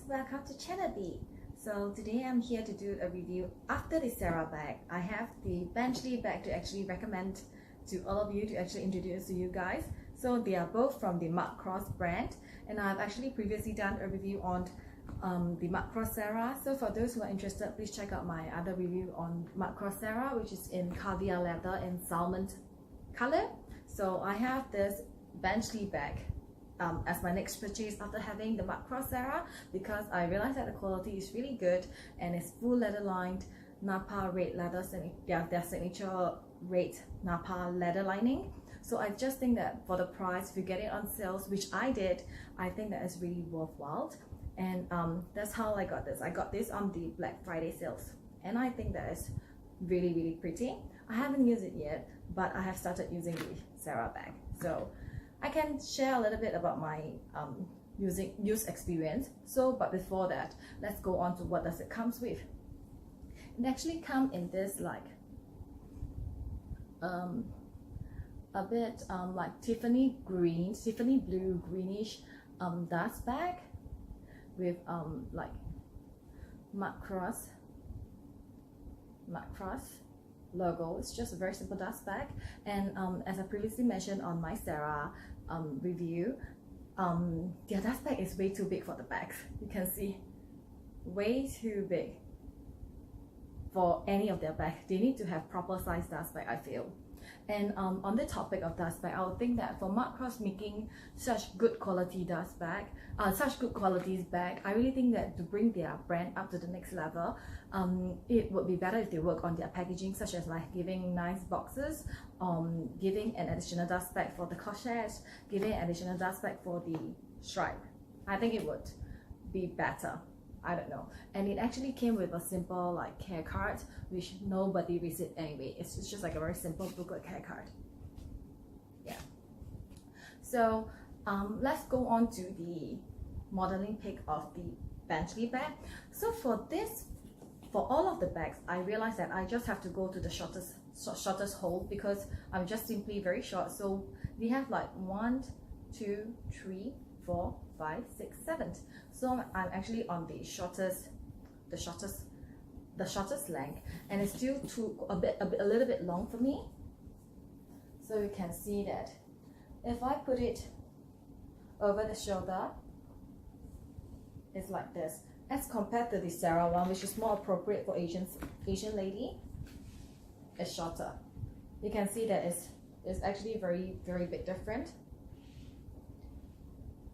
welcome to Channel B. So today I'm here to do a review after the Sara bag. I have the Benchley bag to actually recommend to all of you, to actually introduce to you guys. So they are both from the Mark Cross brand, and I've actually previously done a review on the Mark Cross Sara. So for those who are interested, please check out my other review on Mark Cross Sara, which is in caviar leather and salmon color. So I have this Benchley bag as my next purchase after having the Mark Cross Sara, because I realized that the quality is really good and it's full leather lined Napa red leather, their signature red Napa leather lining. So I just think that for the price, if you get it on sales, which I did, I think that is really worthwhile. And that's how I got this. I got this on the Black Friday sales, and I think that is really pretty. I haven't used it yet, but I have started using the Sara bag, so I can share a little bit about my use experience. So, but before that, let's go on to what does it comes with. It actually comes in this like a bit like Tiffany blue greenish dust bag with like Mark Cross logo. It's just a very simple dust bag, and as I previously mentioned on my Sara review, their dust bag is way too big for the bags. You can see, way too big for any of their bags. They need to have proper size dust bag, I feel. And on the topic of dust bag, I would think that for Mark Cross making such good quality dust bag, such good qualities bag, I really think that to bring their brand up to the next level, it would be better if they work on their packaging, such as like giving nice boxes, giving an additional dust bag for the corsage, giving an additional dust bag for the stripe. I think it would be better. I don't know. And it actually came with a simple like care card, which nobody reads it anyway. It's just like a very simple booklet care card. Yeah. So let's go on to the modeling pic of the Benchley bag. So for all of the bags, I realized that I just have to go to the shortest hole, because I'm just simply very short. So we have like 1, 2, 3, 4, 5, 6, 7. So I'm actually on the shortest length, and it's still a little bit long for me. So you can see that if I put it over the shoulder, it's like this, as compared to the Sara one, which is more appropriate for Asian lady. It's shorter. You can see that it's actually very big different.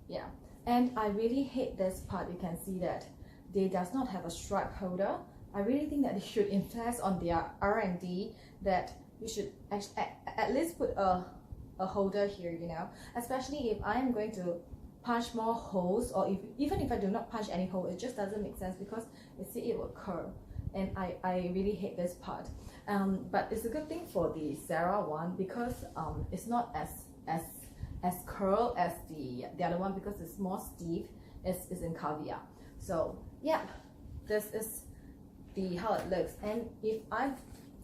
Yeah. And I really hate this part. You can see that they does not have a strap holder. I really think that they should invest on their R&D, that you should at least put a holder here, you know, especially if I am going to punch more holes, or even if I do not punch any hole, it just doesn't make sense, because you see it will curl, and I really hate this part. But it's a good thing for the Sara one, because it's not as curl as the other one, because it's more stiff. It's in caviar. So yeah, this is how it looks. And if I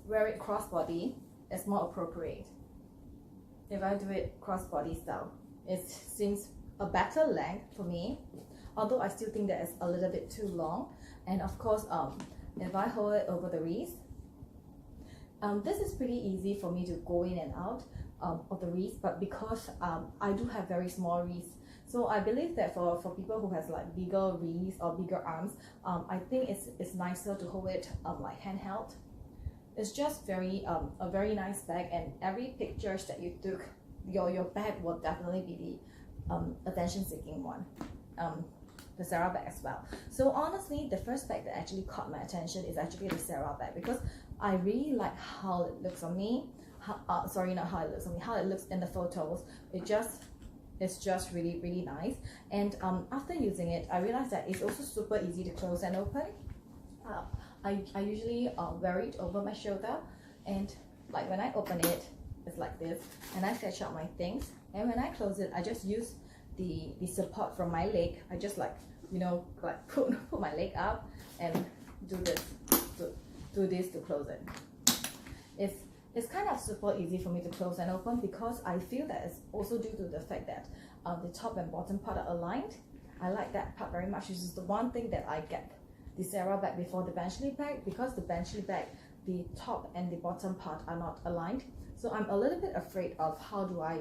wear it crossbody, it's more appropriate. If I do it crossbody style, it seems a better length for me, although I still think that it's a little bit too long. And of course, if I hold it over the wrist, this is pretty easy for me to go in and out of the wrist, but because I do have very small wrists, so I believe that for people who has like bigger wrists or bigger arms, I think it's nicer to hold it like handheld. It's just a very nice bag, and every pictures that you took, your bag will definitely be the attention-seeking one. The Sara bag as well. So honestly, the first bag that actually caught my attention is actually the Sara bag, because I really like how it looks on me. Sorry, not how it looks on me, how it looks in the photos. It's just really nice. And after using it, I realized that it's also super easy to close and open. I usually wear it over my shoulder, and like when I open it, it's like this, and I stretch out my things, and when I close it, I just use the support from my leg. I just like, you know, like put my leg up and do this to close it. It's kind of super easy for me to close and open, because I feel that it's also due to the fact that the top and bottom part are aligned. I like that part very much. This is the one thing that I get the Sara bag before the Benchley bag, because the Benchley bag, the top and the bottom part are not aligned. So I'm a little bit afraid of how do I,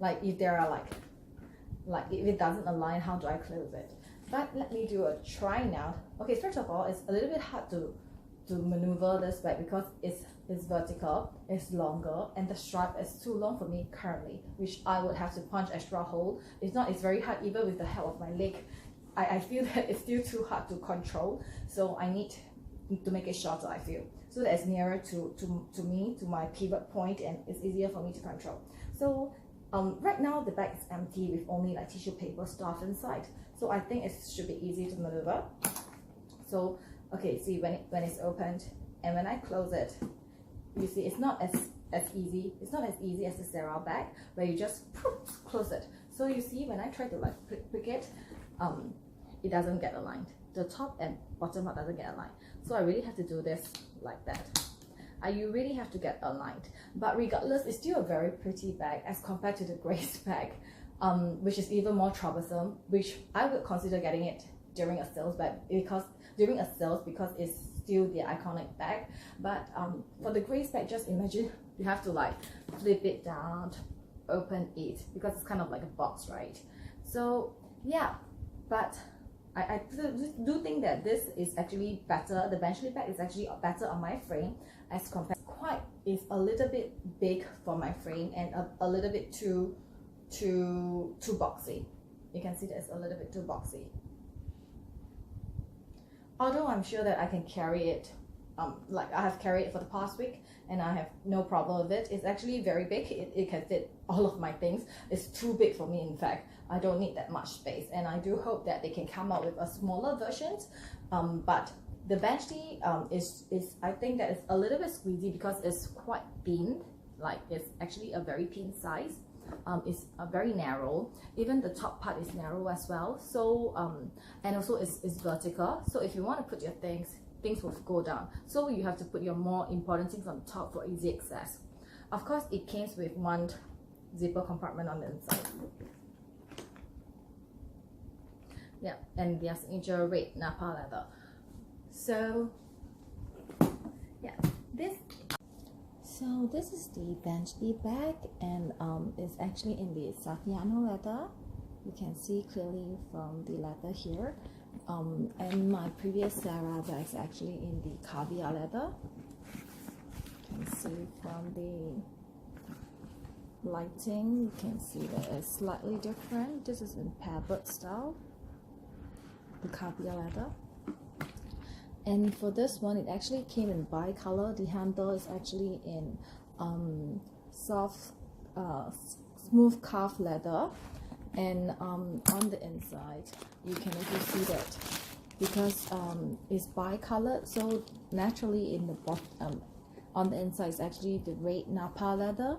like if there are like if it doesn't align, how do I close it? But let me do a try now. Okay, first of all, it's a little bit hard to maneuver this bag because it's vertical, it's longer, and the stripe is too long for me currently, which I would have to punch extra hole. If not, it's very hard even with the help of my leg. I feel that it's still too hard to control, so I need to make it shorter, I feel, so that it's nearer to me, to my pivot point, and it's easier for me to control. So right now the bag is empty with only like tissue paper stuff inside, so I think it should be easy to maneuver. So okay, see when it's opened and when I close it, you see it's not as easy. It's not as easy as the Sara bag where you just close it. So you see when I try to like pick it, it doesn't get aligned. The top and bottom part doesn't get aligned. So I really have to do this like that. You really have to get aligned. But regardless, it's still a very pretty bag as compared to the Grace bag, which is even more troublesome, which I would consider getting it during a sales bag because it's still the iconic bag. But for the Grace bag, just imagine you have to like flip it down, open it, because it's kind of like a box, right? So yeah, but I do think that this is actually better. The Benchley bag is actually better on my frame as compared. It's a little bit big for my frame and a little bit too boxy. You can see that it's a little bit too boxy. Although I'm sure that I can carry it, like I have carried it for the past week and I have no problem with it. It's actually very big. It can fit all of my things. It's too big for me, in fact. I don't need that much space, and I do hope that they can come out with a smaller versions. But the Benchley is I think that it's a little bit squeezy because it's quite thin. Like it's actually a very thin size. It's very narrow. Even the top part is narrow as well. So and also it's vertical. So if you want to put your things will go down. So you have to put your more important things on top for easy access. Of course, it came with one zipper compartment on the inside. Yeah, and their signature red Napa leather. So yeah, this is the Benchley bag, and it's actually in the Saffiano leather. You can see clearly from the leather here. And my previous Sara bag is actually in the caviar leather. You can see from the lighting, you can see that it's slightly different. This is in pebbled style, the caviar leather. And for this one, it actually came in bi-color. The handle is actually in soft, smooth calf leather. And on the inside, you can also see that because it's bi-colored, so naturally in the bottom, on the inside is actually the red Napa leather,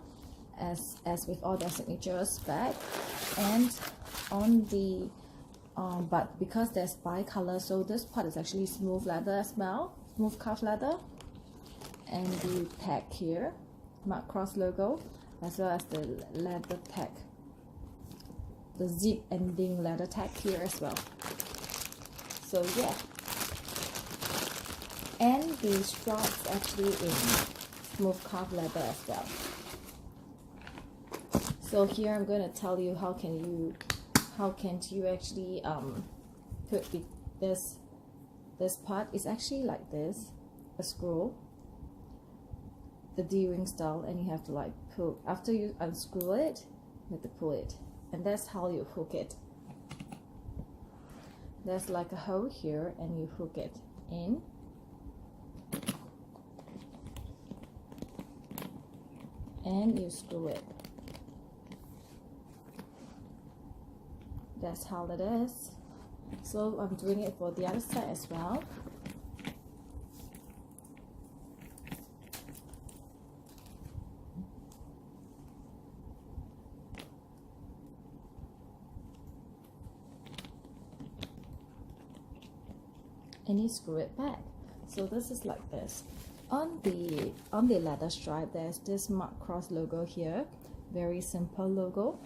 as with all their signatures bag. And on the but because there's bi-color, so this part is actually smooth leather as well, smooth calf leather. And the tag here, Mark Cross logo, as well as the leather tag, the zip ending leather tag here as well. So yeah, and the straps actually in smooth calf leather as well. So here I'm going to tell you how can you actually put this part. Is actually like this, a screw, the D-ring style, and you have to like pull. After you unscrew it, you have to pull it, and that's how you hook it. There's like a hole here, and you hook it in. And you screw it. That's how it is. So I'm doing it for the other side as well. And you screw it back. So this is like this. On the leather stripe, there's this Mark Cross logo here. Very simple logo.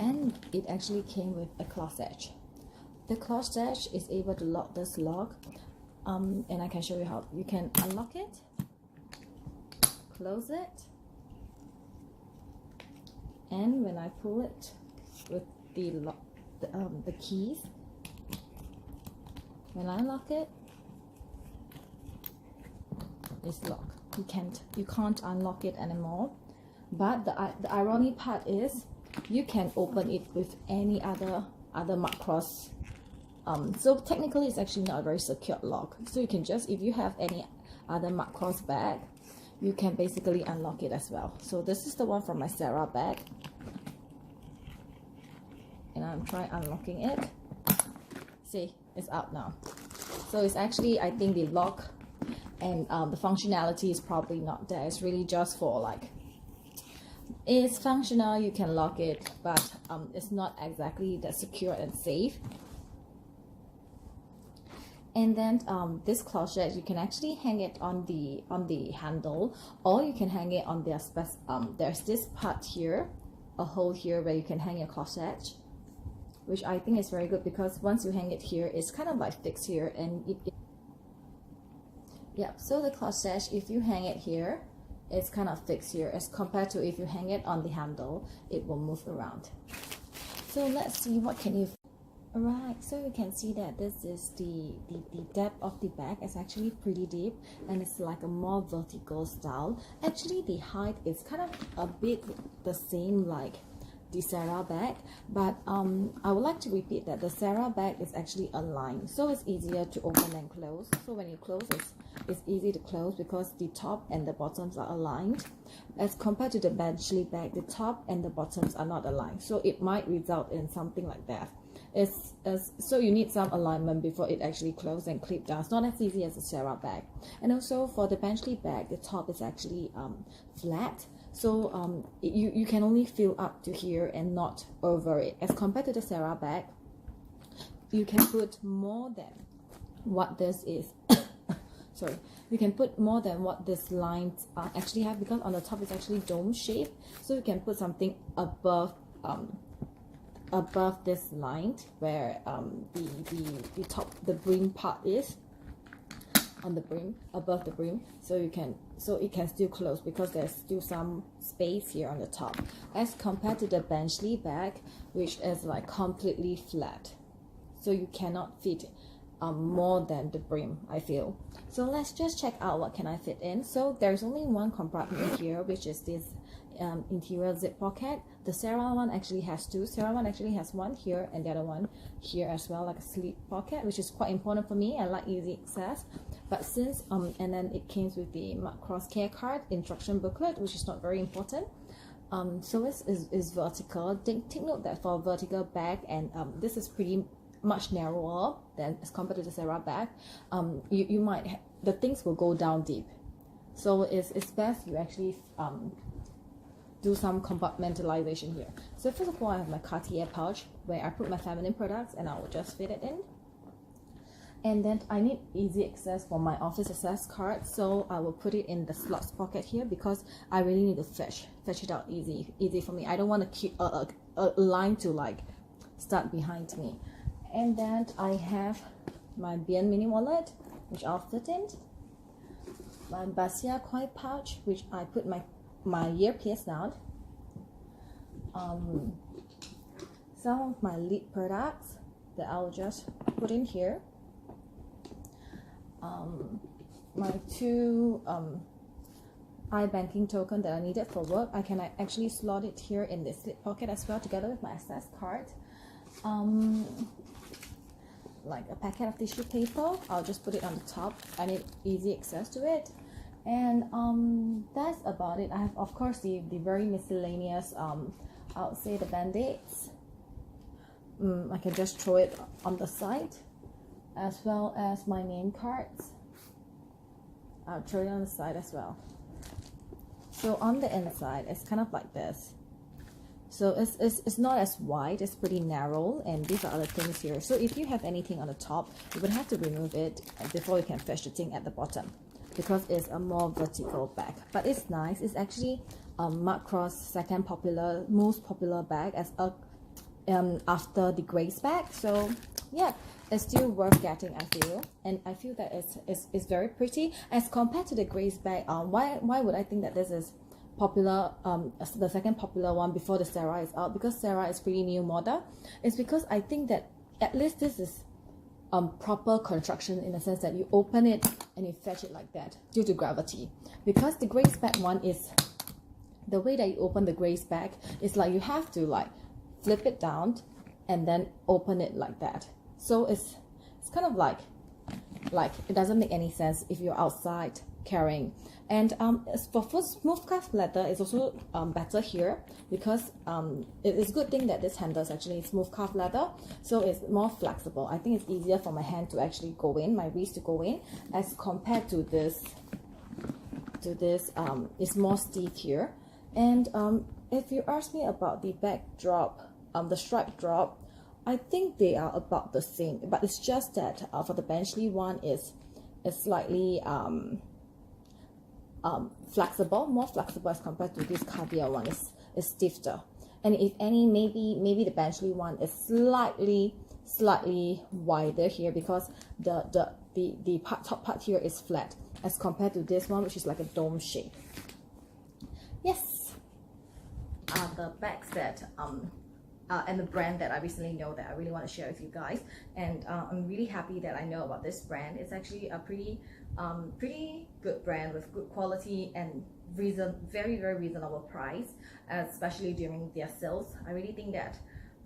and it actually came with a cloth edge. The cloth edge is able to lock this lock, and I can show you how. You can unlock it, close it, and when I pull it with the lock, the keys, when I lock it, it's locked. You can't unlock it anymore. But the ironic part is you can open it with any other mark cross. So technically it's actually not a very secure lock. So you can just, if you have any other mark cross bag, you can basically unlock it as well. So this is the one from my Sara bag, and I'm trying unlocking it. See, it's out now. So it's actually, I think the lock and the functionality is probably not there. It's really just for like, it's functional, you can lock it, but it's not exactly that secure and safe. And then this cloth edge, you can actually hang it on the handle, or you can hang it on there's this part here, a hole here where you can hang your cloth edge, which I think is very good, because once you hang it here, it's kind of like fixed here, and yeah, so the cloth edge, if you hang it here, it's kind of fixed here, as compared to if you hang it on the handle, it will move around. So let's see, what can you... Alright, so you can see that this is the depth of the bag is actually pretty deep, and it's like a more vertical style. Actually, the height is kind of a bit the same like the Sara bag, but I would like to repeat that the Sara bag is actually aligned, so it's easier to open and close. So when you close, it's easy to close because the top and the bottoms are aligned, as compared to the Benchley bag, the top and the bottoms are not aligned, so it might result in something like that. So you need some alignment before it actually closes and clip down. It's not as easy as a Sara bag. And also for the Benchley bag, the top is actually flat, so you can only fill up to here and not over it. As compared to the Sara bag, you can put more than what this is. Sorry, you can put more than what this lines actually have, because on the top it's actually dome shape, so you can put something above this line where the top, the brim part is on the brim, above the brim, so it can still close because there's still some space here on the top, as compared to the Benchley bag, which is like completely flat, so you cannot fit more than the brim, I feel. So let's just check out what can I fit in. So there's only one compartment here, which is this interior zip pocket. The Sara one actually has two. Sara one actually has one here and the other one here as well, like a slip pocket, which is quite important for me. I like easy access. But since and then it came with the cross care card instruction booklet, which is not very important. So it's vertical. Take note that for a vertical bag, and this is pretty much narrower than as compared to the Sara bag. You might the things will go down deep, so it's best you actually do some compartmentalization here. So first of all, I have my Cartier pouch where I put my feminine products, and I will just fit it in. And then I need easy access for my office access card, so I will put it in the slots pocket here, because I really need to fetch it out easy for me. I don't want to keep a line to like start behind me. And then I have my Bien mini wallet, which I'll fit in. My Basia coin pouch, which I put my earpiece down. Some of my lip products that I'll just put in here. My two iBanking token that I needed for work, I can actually slot it here in this slip pocket as well, together with my access card. Like a packet of tissue paper, I'll just put it on the top. I need easy access to it. And that's about it. I have, of course, the very miscellaneous I would say the band-aids. I can just throw it on the side, as well as my name cards. I'll throw it on the side as well. So on the inside, it's kind of like this. So it's not as wide, it's pretty narrow, and these are other things here. So if you have anything on the top, you would have to remove it before you can fetch the thing at the bottom, because it's a more vertical bag. But it's nice. It's actually Mark Cross' second most popular bag, as after the grace bag. So yeah, it's still worth getting, I feel, and I feel that it's very pretty as compared to the grace bag. Why would I think that this is popular, the second popular one before the Sara is out? Because Sara is pretty new model. It's because I think that at least this is proper construction, in the sense that you open it and you fetch it like that due to gravity. Because the grace bag one is, the way that you open the grace bag is like you have to like flip it down and then open it like that. So it's kind of like it doesn't make any sense if you're outside carrying. And as for smooth cuff leather is also better here, because it is a good thing that this handle is actually smooth cuff leather, so it's more flexible. I think it's easier for my hand to actually go in, my wrist to go in, as compared to this. It's more stiff here. And if you ask me about the backdrop, the stripe drop, I think they are about the same, but it's just that for the Benchley one is slightly flexible, more flexible as compared to this caviar one. Is stiffer, and if any, maybe the Benchley one is slightly wider here, because the top part here is flat as compared to this one, which is like a dome shape. Yes, the bags that and the brand that I recently know that I really want to share with you guys, and I'm really happy that I know about this brand. It's actually a pretty good brand with good quality and very reasonable price, especially during their sales. I really think that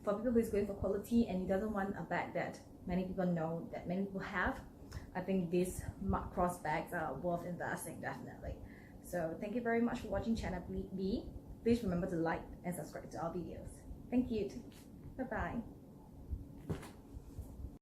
for people who is going for quality and he doesn't want a bag that many people know, that many people have, I think these cross bags are worth investing, definitely. So thank you very much for watching Channel B. Please remember to like and subscribe to our videos. Thank you. Bye bye.